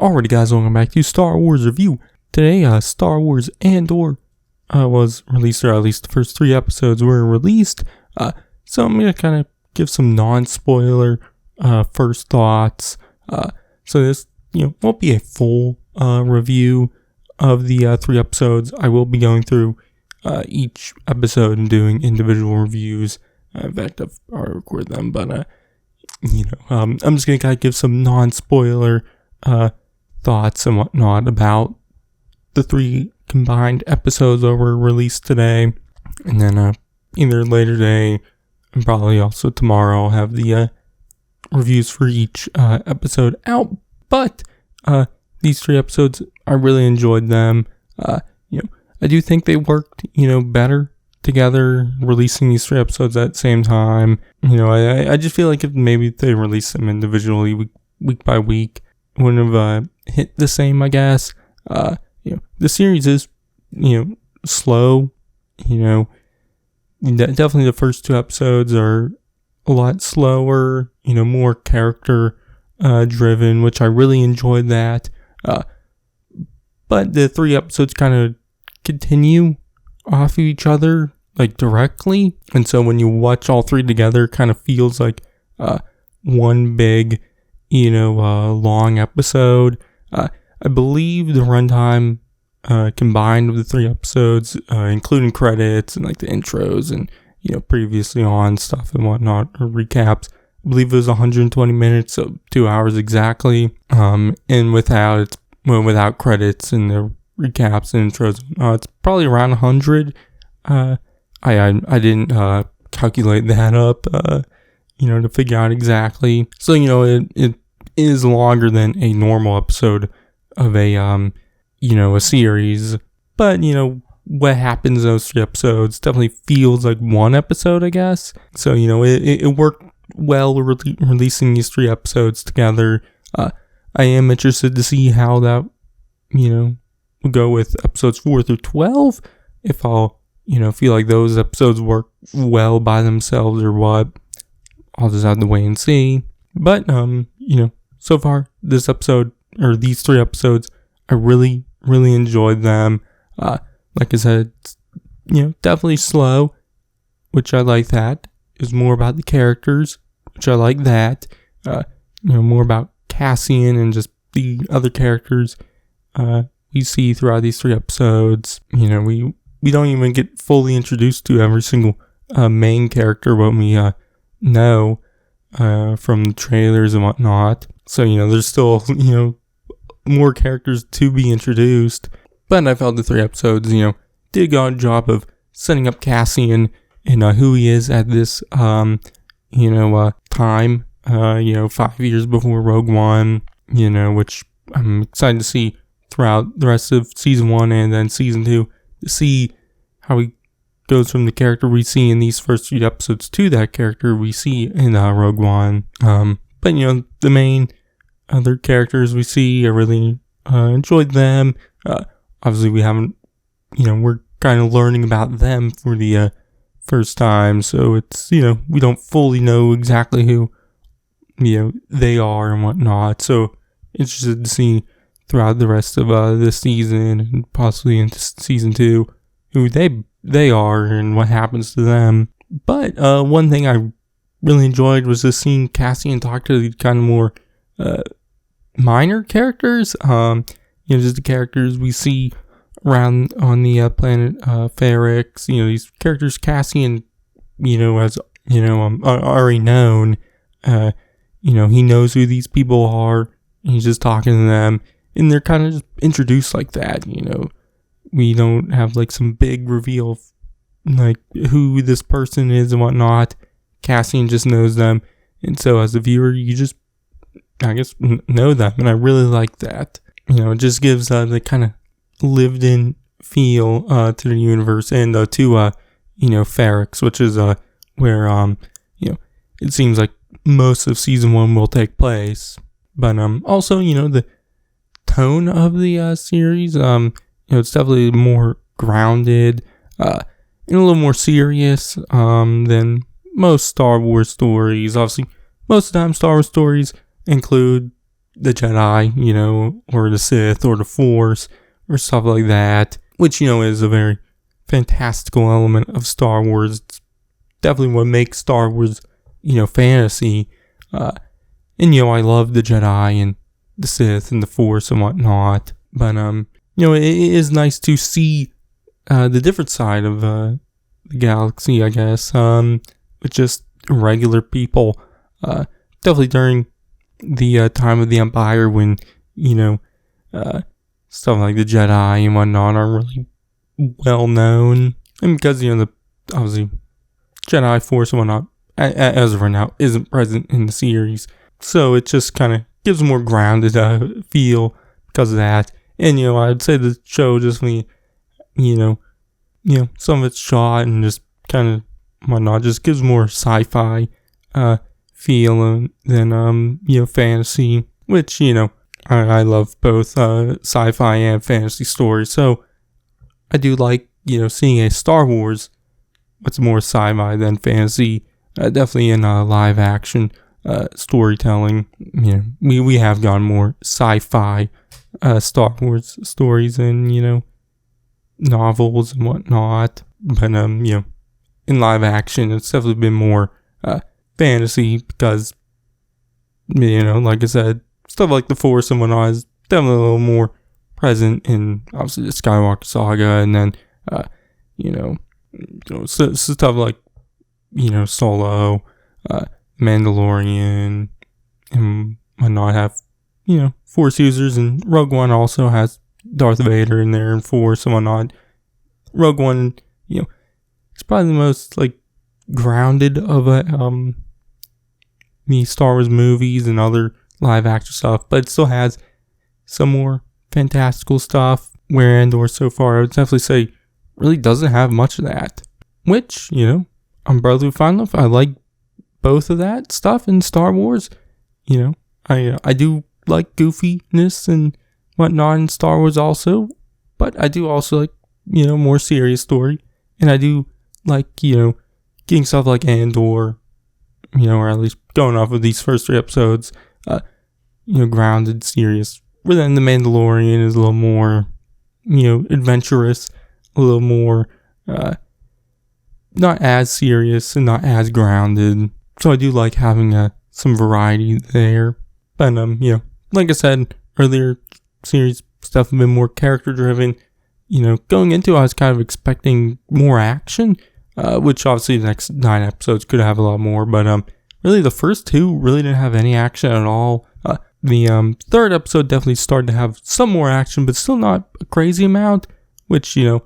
Alrighty guys, welcome back to Star Wars Review. Today, Star Wars Andor was released, or at least the first 3 episodes were released. So I'm going to kind of give some non-spoiler first thoughts. So this, won't be a full review of the 3 episodes. I will be going through each episode and doing individual reviews. In fact, I've already recorded them, but I'm just going to kind of give some non-spoiler thoughts and whatnot about the 3 combined episodes that were released today. And then either later today and probably also tomorrow I'll have the reviews for each episode out. But these 3 episodes, I really enjoyed them. I do think they worked, better together, releasing these 3 episodes at the same time. I just feel like if maybe they released them individually week by week, it wouldn't have hit the same, I guess. The series is, slow. Definitely the first 2 episodes are a lot slower, more character driven, which I really enjoyed that. But the 3 episodes kind of continue off of each other, like directly. And so when you watch all 3 together, it kind of feels like one big, long episode. I believe the runtime combined with the 3 episodes, including credits and like the intros and, previously on stuff and whatnot, or recaps, I believe it was 120 minutes, so 2 hours exactly. And without credits and the recaps and intros, it's probably around 100. I didn't calculate that up, to figure out exactly. So, it is longer than a normal episode of a series. But, what happens in those 3 episodes definitely feels like one episode, I guess. So, it worked well releasing these 3 episodes together. I am interested to see how that, will go with episodes 4 through 12. If I'll, feel like those episodes work well by themselves or what. I'll just have to wait and see. But, so far, this episode, or these 3 episodes, I really, really enjoyed them. Like I said, it's, definitely slow, which I like that. It's more about the characters, which I like that. More about Cassian and just the other characters we see throughout these 3 episodes. We don't even get fully introduced to every single main character when we know from the trailers and whatnot. So, there's still, more characters to be introduced. But I felt the 3 episodes, did a good job of setting up Cassian and who he is at this, time, 5 years before Rogue One, which I'm excited to see throughout the rest of Season 1 and then Season 2, to see how he goes from the character we see in these first 3 episodes to that character we see in Rogue One. But, the main other characters we see, I really enjoyed them. Obviously, we haven't, we're kind of learning about them for the first time. So it's, we don't fully know exactly who, they are and whatnot. So interested to see throughout the rest of this season and possibly into Season 2 who they are and what happens to them. But one thing I really enjoyed was just seeing Cassian talk to the kind of more minor characters. Just the characters we see around on the planet Ferrix. These characters Cassian, as already known. He knows who these people are, and he's just talking to them, and they're kind of just introduced like that. We don't have like some big reveal of like who this person is and whatnot. Cassian just knows them, and so as a viewer, you just, I guess, know them, and I really like that. It just gives the kind of lived-in feel to the universe and to Ferrix, which is where it seems like most of Season 1 will take place. But also, the tone of the series, it's definitely more grounded and a little more serious than most Star Wars stories. Obviously, most of the time Star Wars stories include the Jedi, or the Sith or the Force or stuff like that, which, is a very fantastical element of Star Wars. It's definitely what makes Star Wars, fantasy. And, I love the Jedi and the Sith and the Force and whatnot. But, it is nice to see the different side of the galaxy, I guess, with just regular people. Definitely during the time of the Empire when, stuff like the Jedi and whatnot are really well known. And because, obviously, Jedi Force and whatnot, as of right now, isn't present in the series. So it just kind of gives a more grounded feel because of that. And, I'd say the show just, some of it's shot and just kind of whatnot, just gives more sci-fi feel than, fantasy, which, I love both sci-fi and fantasy stories. So I do like, seeing a Star Wars what's more sci-fi than fantasy, definitely in live action storytelling. We have gone more sci-fi Star Wars stories and, novels and whatnot. But, in live action, it's definitely been more fantasy because, like I said, stuff like the Force and whatnot is definitely a little more present in, obviously, the Skywalker saga, and then, stuff like, Solo, Mandalorian, and whatnot have, Force users, and Rogue One also has Darth Vader in there and Force and whatnot. Rogue One, it's probably the most, grounded of the Star Wars movies and other live action stuff, but it still has some more fantastical stuff, where Andor so far, I would definitely say, really doesn't have much of that. Which, I'm brotherly fine with. I like both of that stuff in Star Wars. I do like goofiness and whatnot in Star Wars also, but I do also like, more serious story. And I do like, getting stuff like Andor, or at least going off of these first 3 episodes, grounded, serious. But then The Mandalorian is a little more, adventurous, a little more, not as serious and not as grounded. So I do like having some variety there. But, like I said earlier, series stuff have been more character driven. Going into it, I was kind of expecting more action, which obviously the next 9 episodes could have a lot more. But, really the first 2 really didn't have any action at all. The 3rd episode definitely started to have some more action, but still not a crazy amount, which, I'm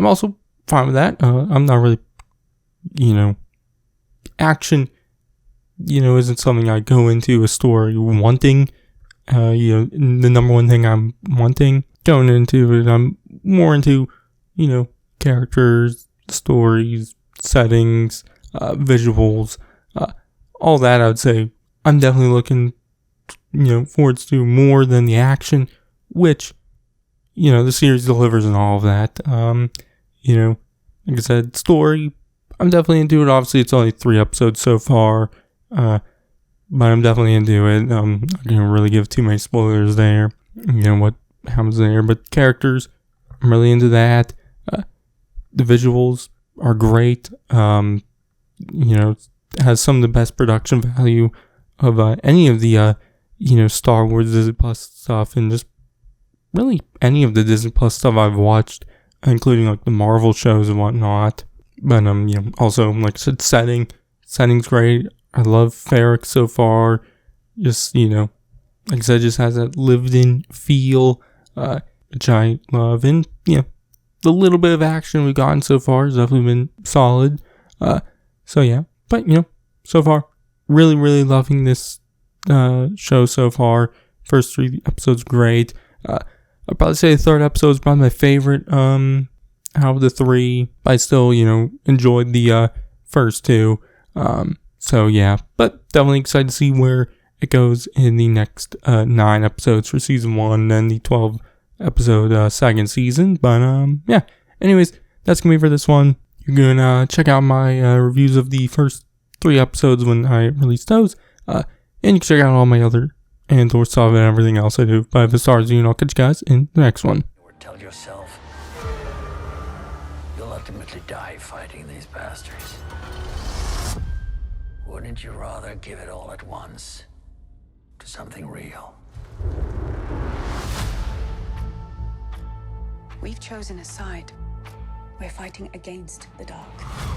also fine with that. I'm not really, action, isn't something I go into a story wanting. The number one thing I'm wanting going into it, I'm more into, characters, stories, settings, visuals, all that. I would say I'm definitely looking, forwards to more than the action, which, the series delivers in all of that. Like I said, story, I'm definitely into it. Obviously, it's only 3 episodes so far, but I'm definitely into it. I can't really give too many spoilers there, what happens there. But characters, I'm really into that. The visuals are great. It has some of the best production value of any of the, Star Wars Disney Plus stuff, and just really any of the Disney Plus stuff I've watched, including the Marvel shows and whatnot. But also, like I said, setting's great. I love Ferric so far. Just, like I said, just has that lived-in feel, which I love. And, the little bit of action we've gotten so far has definitely been solid. So yeah, but, so far, really, really loving this show so far. First 3 episodes, great. I'd probably say the 3rd episode is probably my favorite out of the 3. But I still, enjoyed the first 2. So yeah, but definitely excited to see where it goes in the next 9 episodes for season 1 and the 12 episode second season. But yeah, anyways, that's gonna be for this one. You're gonna check out my reviews of the first 3 episodes when I release those, and you can check out all my other Andor stuff and everything else I do. But I have the stars, and I'll catch you guys in the next one. Or tell yourself you'll ultimately die fighting these bastards. Wouldn't you rather give it all at once to something real? We've chosen a side. We're fighting against the dark.